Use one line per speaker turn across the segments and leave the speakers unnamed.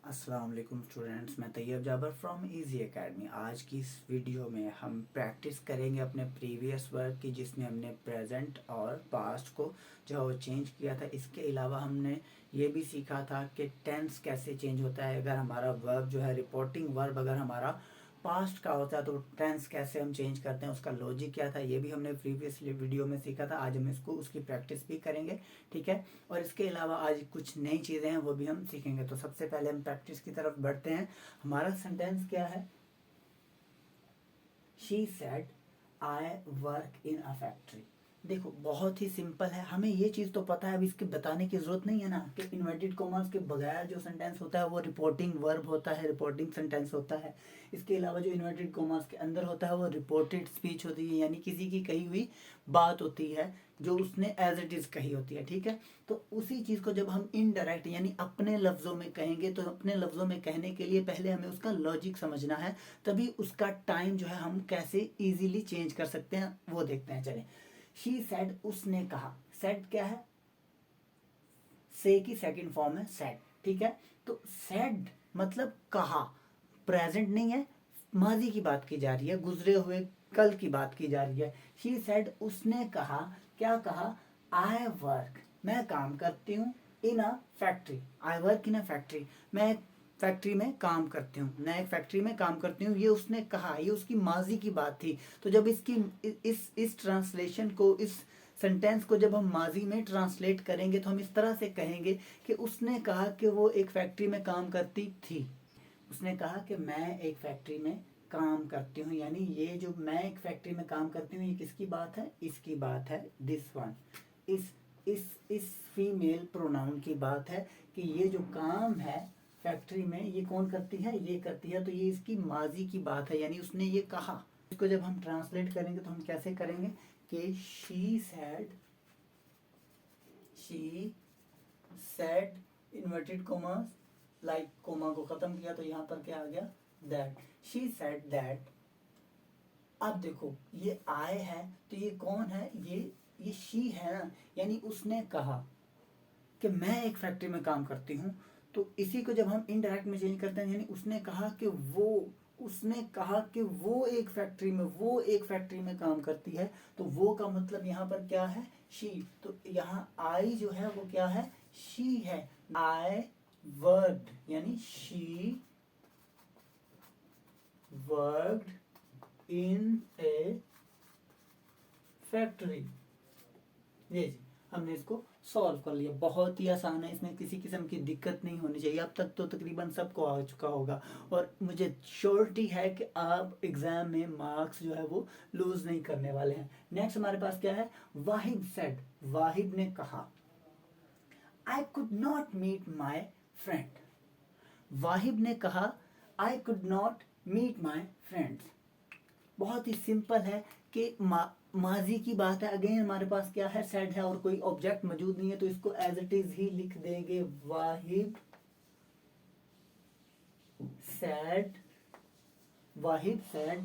अस्सलाम वालेकुम स्टूडेंट्स, मैं तैयब जाबर फ्रॉम इजी एकेडमी। आज की इस वीडियो में हम प्रैक्टिस करेंगे अपने प्रीवियस वर्क की, जिसमें हमने प्रेजेंट और पास्ट को जो है वो चेंज किया था। इसके अलावा हमने ये भी सीखा था कि टेंस कैसे चेंज होता है। अगर हमारा वर्ब जो है रिपोर्टिंग वर्ब अगर हमारा पास्ट का होता है तो टेंस कैसे हम चेंज करते हैं, उसका लॉजिक क्या था, ये भी हमने प्रीवियस वीडियो में सीखा था। आज हम इसको उसकी प्रैक्टिस भी करेंगे, ठीक है। और इसके अलावा आज कुछ नई चीज़ें हैं वो भी हम सीखेंगे। तो सबसे पहले हम प्रैक्टिस की तरफ बढ़ते हैं। हमारा सेंटेंस क्या है? She said I work in a factory. देखो बहुत ही सिंपल है, हमें ये चीज़ तो पता है, अब इसके बताने की ज़रूरत नहीं है ना कि इन्वर्टेड कॉमर्स के बगैर जो सेंटेंस होता है वो रिपोर्टिंग वर्ब होता है, रिपोर्टिंग सेंटेंस होता है। इसके अलावा जो इन्वर्टेड कॉमर्स के अंदर होता है वो रिपोर्टेड स्पीच होती है, यानी किसी की कही हुई बात होती है जो उसने एज इट इज़ कही होती है, ठीक है। तो उसी चीज़ को जब हम इनडायरेक्ट यानी अपने लफ्ज़ों में कहेंगे तो अपने लफ्ज़ों में कहने के लिए पहले हमें उसका लॉजिक समझना है, तभी उसका टाइम जो है हम कैसे इजीली चेंज कर सकते हैं वो देखते हैं। चलें, शी सेड, उसने कहा। सेड क्या है? से की सेकंड फॉर्म है सेड, ठीक है। तो सेड मतलब कहा, प्रेजेंट नहीं है, माजी की बात की जा रही है, गुजरे हुए कल की बात की जा रही है। शी सेड, उसने कहा। क्या कहा? आई वर्क, मैं काम करती हूँ, in a factory. I work in a factory, मैं एक फैक्ट्री में काम करती हूँ, मैं एक फैक्ट्री में काम करती हूँ। ये उसने कहा, ये उसकी माजी की बात थी। तो जब इसकी इस ट्रांसलेशन को, इस सेंटेंस को जब हम माजी में ट्रांसलेट करेंगे तो हम इस तरह से कहेंगे कि उसने कहा कि वो एक फैक्ट्री में काम करती थी। उसने कहा कि मैं एक फैक्ट्री में काम करती हूँ, यानी ये जो मैं एक फैक्ट्री में काम करती हूँ ये किसकी बात है? इसकी बात है, दिस वन। इस फीमेल प्रोनाउन की बात है कि ये जो काम है फैक्ट्री में ये कौन करती है? ये करती है। तो ये इसकी माजी की बात है, यानी उसने ये कहा। इसको जब हम ट्रांसलेट करेंगे तो हम कैसे करेंगे कि she said inverted commas, like comma को खत्म किया तो यहाँ पर क्या आ गया? दैट। She said that. अब देखो ये आई है तो ये कौन है? ये शी है ना, यानी उसने कहा कि मैं एक फैक्ट्री में काम करती हूँ। तो इसी को जब हम इनडायरेक्ट में चेंज करते हैं, यानी उसने कहा कि वो एक फैक्ट्री में काम करती है। तो वो का मतलब यहाँ पर क्या है? शी। तो यहाँ आई जो है वो क्या है? शी है। आई वर्कड, यानी she worked in A factory. ये जी हमने इसको सॉल्व कर लिया, बहुत ही आसान है, इसमें किसी किस्म की दिक्कत नहीं होनी चाहिए। अब तक तो तकरीबन सबको आ चुका होगा और मुझे श्योरिटी है कि आप एग्जाम में मार्क्स जो है वो लूज नहीं करने वाले हैं। नेक्स्ट हमारे पास क्या है? वाहिद सेड, वाहिद ने कहा। I could not meet my friend. Wahid ने कहा I could not meet my friends. बहुत ही सिंपल है कि माजी की बात है। अगेन हमारे पास क्या है? सेड है और कोई ऑब्जेक्ट मौजूद नहीं है, तो इसको एज इट इज ही लिख देंगे। वाहिद सेड, वाहिद सेड,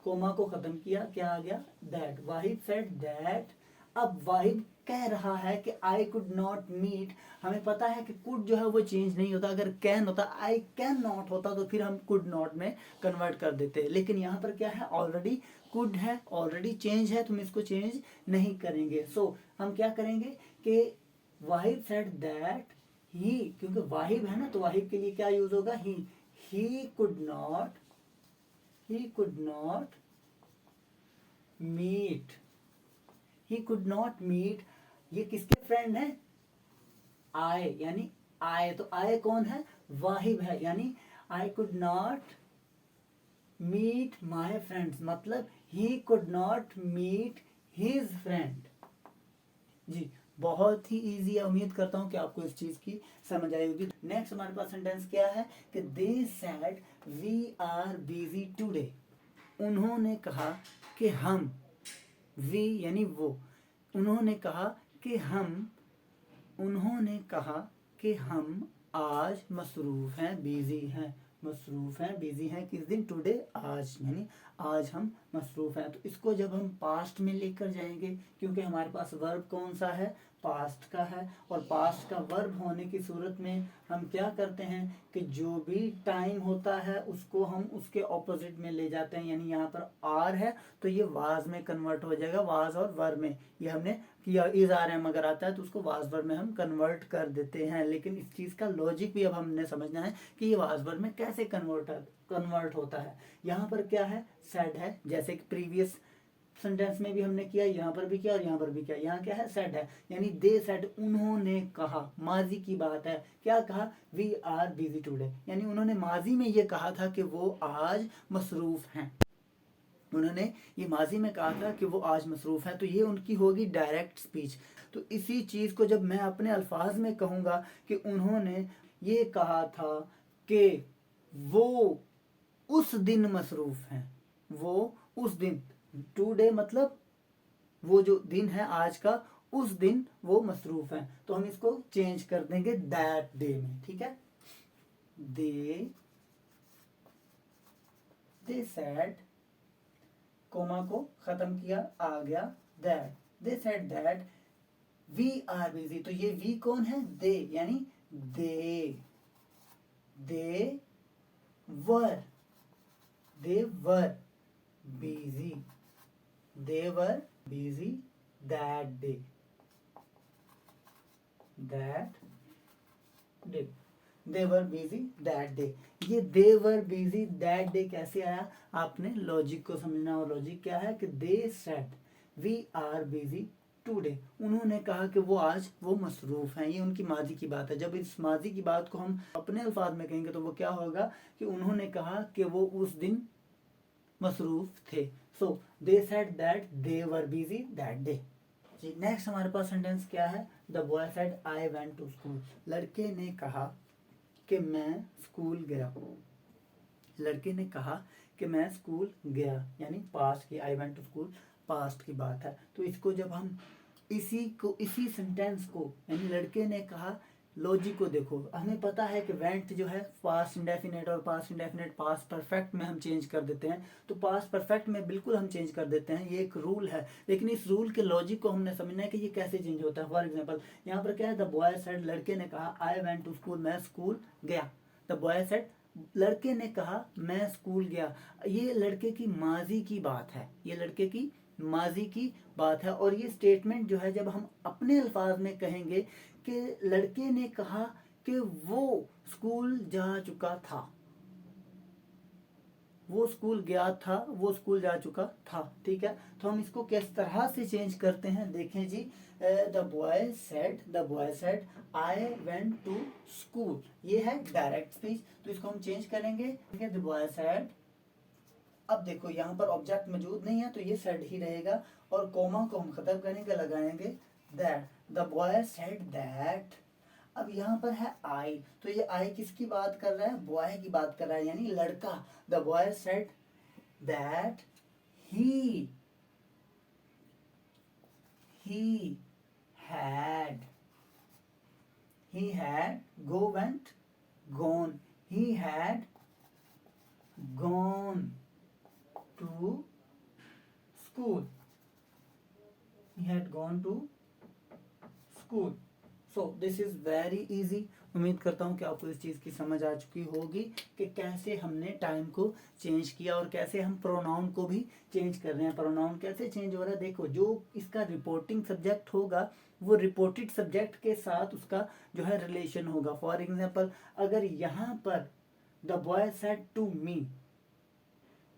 कोमा को खत्म किया, क्या आ गया? दैट। Wahid said that. अब वाहिद कह रहा है कि आई कुड नॉट मीट। हमें पता है कि कुड जो है वो चेंज नहीं होता, अगर कैन होता, आई कैन नॉट होता तो फिर हम कुड नॉट में कन्वर्ट कर देते, लेकिन यहाँ पर क्या है? ऑलरेडी कुड है, ऑलरेडी चेंज है, तो हम इसको चेंज नहीं करेंगे। सो हम क्या करेंगे कि वाहिद सेड दैट ही, क्योंकि वाहिद है ना तो वाहिद के लिए क्या यूज होगा? ही could not, he could not meet, he could not meet। ये किसके फ्रेंड है? आई, यानी आई। तो आई कौन है? वाहिब है, यानी I could not meet my friends, मतलब he could not meet his friend. जी बहुत ही इजी है, उम्मीद करता हूँ कि आपको इस चीज की समझ आई होगी। नेक्स्ट हमारे पास सेंटेंस क्या है कि they said we are busy today. उन्होंने कहा कि हम, वी यानी वो, उन्होंने कहा कि हम, उन्होंने कहा कि हम आज मसरूफ हैं, बिजी हैं, मसरूफ हैं, बिजी हैं। किस दिन? टुडे, आज, यानी आज हम मसरूफ हैं। तो इसको जब हम पास्ट में लेकर जाएंगे, क्योंकि हमारे पास वर्ब कौन सा है? पास्ट का है, और पास्ट का वर्ब होने की सूरत में हम क्या करते हैं कि जो भी टाइम होता है उसको हम उसके ऑपोजिट में ले जाते हैं। यानी यहाँ पर आर है तो ये वाज में कन्वर्ट हो जाएगा, वाज और वर्ब में। ये हमने किया, इज आर एम अगर आता है तो उसको वाज वर्ब में हम कन्वर्ट कर देते हैं। लेकिन इस चीज़ का लॉजिक भी अब हमने समझना है कि ये वाज वर्ब में कैसे कन्वर्ट होता है। यहाँ पर क्या है, सेड है, जैसे कि प्रीवियस सेंटेंस में भी हमने किया, यहाँ पर भी किया और यहाँ पर भी किया। यहाँ क्या है, सेड है, यानी दे सेड, उन्होंने कहा, माजी की बात है। क्या कहा, वी आर बिजी टुडे, यानी उन्होंने माजी में ये कहा था कि वो आज मसरूफ हैं। उन्होंने ये माजी में कहा था कि वो आज मसरूफ है, तो ये उनकी होगी डायरेक्ट स्पीच। तो इसी चीज़ को जब मैं अपने अल्फाज में कहूँगा कि उन्होंने ये कहा था कि वो उस दिन मसरूफ हैं, वो उस दिन, टुडे मतलब वो जो दिन है आज का, उस दिन वो मसरूफ हैं, तो हम इसको चेंज कर देंगे दैट डे में। ठीक है, दे सैड, कोमा को खत्म किया, आ गया that, they said that we are busy. तो ये वी कौन है, दे, यानी they were busy, they were busy that day, they were busy that day। ये they were busy that day कैसे आया, आपने लॉजिक को समझना। और लॉजिक क्या है कि they said we are busy today, उन्होंने कहा कि वो आज वो मसरूफ हैं। ये उनकी माजी की बात है। जब इस माजी की बात को हम अपने अल्फाज में कहेंगे तो वो क्या होगा कि उन्होंने कहा कि वो उस दिन मसरूफ थे। So they said that they were busy that day. जी, नेक्स्ट हमारे पास सेंटेंस क्या है, the boy said I went to school, लड़के ने कहा कि मैं स्कूल गया। लड़के ने कहा कि मैं स्कूल गया, यानी पास्ट की, I went to school past की बात है। तो इसको जब हम इसी सेंटेंस को, यानी लड़के ने कहा, लॉजिक को देखो, हमें पता है कि वेंट जो है पास्ट इंडेफिनेट और पास्ट इंडेफिनेट पास्ट परफेक्ट में हम चेंज कर देते हैं। तो पास्ट परफेक्ट में बिल्कुल हम चेंज कर देते हैं, ये एक रूल है। लेकिन इस रूल के लॉजिक को हमने समझना है कि ये कैसे चेंज होता है। फॉर एग्जाम्पल यहाँ पर क्या है, द बॉय सेड, लड़के ने कहा, आई वेंट टू स्कूल, मैं स्कूल गया। द बॉय सेड, लड़के ने कहा मैं स्कूल गया। ये लड़के की माजी की बात है, ये लड़के की माजी की बात है। और ये स्टेटमेंट जो है जब हम अपने अल्फाज में कहेंगे कि लड़के ने कहा कि वो स्कूल जा चुका था, वो स्कूल गया था, वो स्कूल जा चुका था। ठीक है, तो हम इसको किस तरह से चेंज करते हैं, देखें जी। The boy said I went to school, ये है डायरेक्ट स्पीच, तो इसको हम चेंज करेंगे। द बॉय सेड, अब देखो यहाँ पर ऑब्जेक्ट मौजूद नहीं है तो ये सेड ही रहेगा, और कोमा को हम खत्म करेंगे, लगाएंगे that. The boy said that, अब यहाँ पर है आई, तो ये आई किसकी बात कर रहा है, बॉय की बात कर रहा है, यानी लड़का। The boy said that he had gone to school, he had gone to school। So this is very easy. उम्मीद करता हूँ कि आपको इस चीज़ की समझ आ चुकी होगी कि कैसे हमने टाइम को चेंज किया और कैसे हम प्रोनाउन को भी चेंज कर रहे हैं। प्रोनाउन कैसे चेंज हो रहा है, देखो, जो इसका रिपोर्टिंग सब्जेक्ट होगा वो रिपोर्टेड सब्जेक्ट के साथ उसका जो है रिलेशन होगा। फॉर एग्जाम्पल, अगर यहाँ पर the boy said to me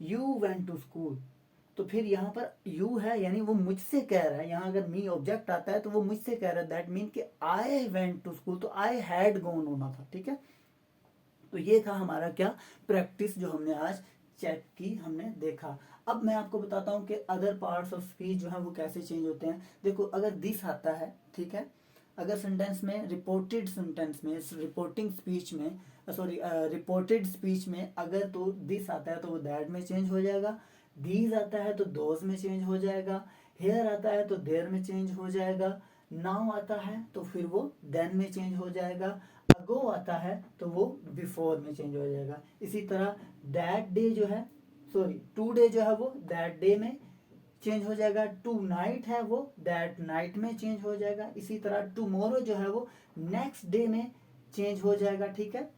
you went to school, तो फिर यहाँ पर यू है, यानी वो मुझसे कह रहा है। यहाँ अगर मी ऑब्जेक्ट आता है तो वो मुझसे कह रहा है, दैट मीन कि आई वेंट टू स्कूल, तो आई हैड गॉन होना था। ठीक है, तो ये था हमारा क्या, प्रैक्टिस जो हमने आज चेक की, हमने देखा। अब मैं आपको बताता हूँ कि अदर पार्ट्स ऑफ स्पीच जो है वो कैसे चेंज होते हैं। देखो, अगर दिस आता है, ठीक है, अगर सेंटेंस में, रिपोर्टेड सेंटेंस में, रिपोर्टिंग स्पीच में, सॉरी रिपोर्टेड स्पीच में अगर तो दिस आता है तो वो दैट में चेंज हो जाएगा। दीज आता है तो दोज में चेंज हो जाएगा। हेयर आता है तो देयर में चेंज हो जाएगा। नाउ आता है तो फिर वो देन में चेंज हो जाएगा। अगो आता है तो वो बिफोर में चेंज हो जाएगा। इसी तरह दैट डे जो है, सॉरी टू डे जो है वो दैट डे में, चेंज हो जाएगा, टू नाइट है वो दैट नाइट में चेंज हो जाएगा। इसी तरह टुमारो जो है वो नेक्स्ट डे में चेंज हो जाएगा, ठीक है।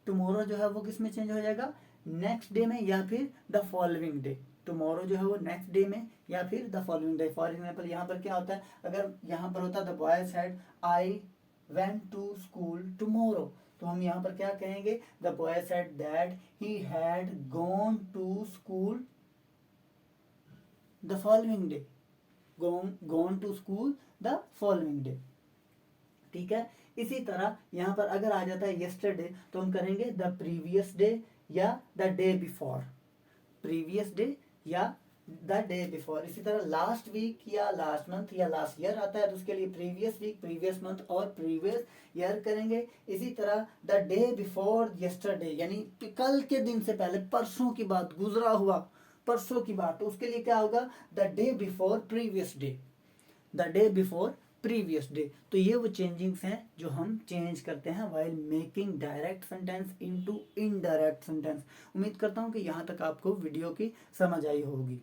टुमारो जो है वो किस में चेंज हो जाएगा, नेक्स्ट डे में या फिर द फॉलोइंग डे। टुमारो जो है वो नेक्स्ट डे में या फिर the following day. For example यहाँ पर क्या होता है, अगर यहाँ पर होता the boy said I went to school tomorrow, तो हम यहाँ पर क्या कहेंगे, the boy said that he had gone to school the following day, gone to school the following day, ठीक है। इसी तरह यहाँ पर अगर आ जाता है यस्टरडे, तो हम करेंगे द प्रीवियस डे या the day before, previous day या द डे बिफोर। इसी तरह लास्ट वीक या लास्ट मंथ या लास्ट ईयर आता है, तो उसके लिए प्रीवियस वीक, प्रीवियस मंथ और प्रीवियस ईयर करेंगे। इसी तरह द डे बिफोर यस्टरडे, यानी कि कल के दिन से पहले, परसों की बात, गुजरा हुआ परसों की बात, तो उसके लिए क्या होगा, the day before previous day, the day before previous day. तो ये वो चेंजिंग्स हैं जो हम चेंज करते हैं while making direct sentence into indirect sentence. उम्मीद करता हूँ कि यहाँ तक आपको वीडियो की समझ आई होगी।